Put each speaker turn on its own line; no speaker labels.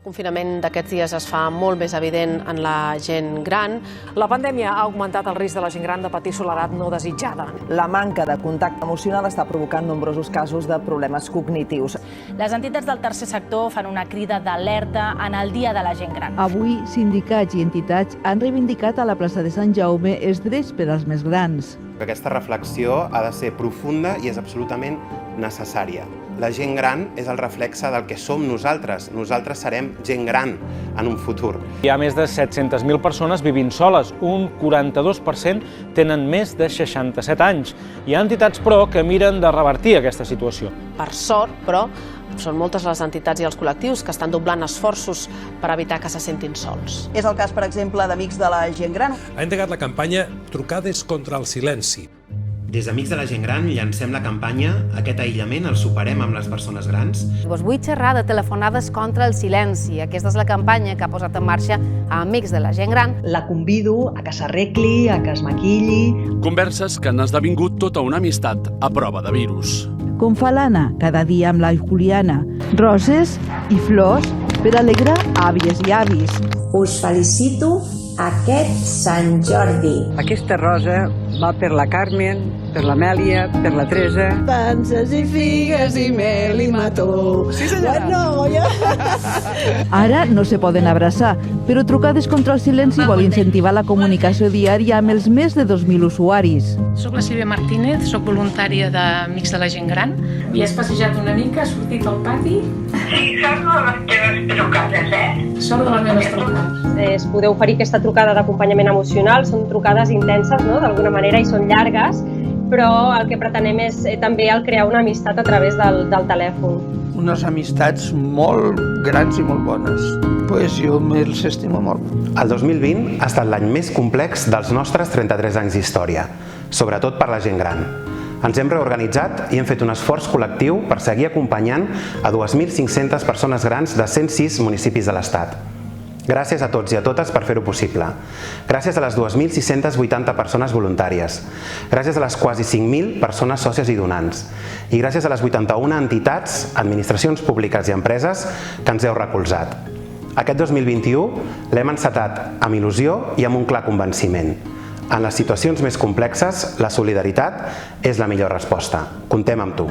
confinament d'aquests dies es fa molt més evident en la gent gran.
La pandèmia ha augmentat el risc de la gent gran de patir soledat no desitjada.
La manca de contacte emocional està provocant nombrosos casos de problemes cognitius.
Les entitats del tercer sector fan una crida d'alerta en el Dia de la Gent Gran.
Avui, sindicats i entitats han reivindicat a la plaça de Sant Jaume els drets per als més grans.
Aquesta reflexió ha de ser profunda i és absolutament necessària. La gent gran és el reflexe del que som nosaltres. Nosaltres serem gent gran en un futur.
Hi ha més de 700.000 persones vivint soles. Un 42% tenen més de 67 anys. Hi ha entitats, però, que miren de revertir aquesta situació.
Per sort, però, són moltes les entitats i els col·lectius que estan doblant esforços per evitar que se sentin sols.
És el cas, per exemple, d'Amics de la Gent Gran.
Ha endegat la campanya Trucades contra el silenci.
Des d'Amics de la Gent Gran llancem la campanya Aquest aïllament el superem amb les persones grans.
Vos vull xerrar de telefonades contra el silenci. Aquesta és la campanya que ha posat en marxa a Amics de la Gent Gran.
La convido a que s'arregli, a que es maquilli.
Converses que han esdevingut tota una amistat a prova de virus.
Com fa l'Anna, cada dia amb la Juliana. Roses i flors per alegrar àvies i avis.
Us felicito aquest Sant Jordi.
Aquesta rosa va per la Carmen, per l'Amèlia, per la Teresa.
Panses i figues i mel i mató.
Sí, senyora.
Ara no se poden abraçar, però Trucades contra el silenci vol incentivar la comunicació diària amb els més de 2.000 usuaris.
Soc la Sílvia Martínez, soc voluntària d'Amics de la Gent Gran. I has passejat una mica, has sortit al pati?
Sí, són de les teves trucades,
Són de les meves trucades.
Es podeu oferir aquesta trucada d'acompanyament emocional, són trucades intenses, no?, d'alguna manera, i són llargues, però el que pretenem és també el crear una amistat a través del telèfon.
Unes amistats molt grans i molt bones. Pues jo me'ls estimo molt.
El 2020 ha estat l'any més complex dels nostres 33 anys d'història, sobretot per la gent gran. Ens hem reorganitzat i hem fet un esforç col·lectiu per seguir acompanyant a 2.500 persones grans de 106 municipis de l'Estat. Gràcies a tots i a totes per fer-ho possible. Gràcies a les 2.680 persones voluntàries. Gràcies a les quasi 5.000 persones sòcies i donants. I gràcies a les 81 entitats, administracions públiques i empreses que ens heu recolzat. Aquest 2021 l'hem encetat amb il·lusió i amb un clar convenciment. En les situacions més complexes, la solidaritat és la millor resposta. Comptem amb tu.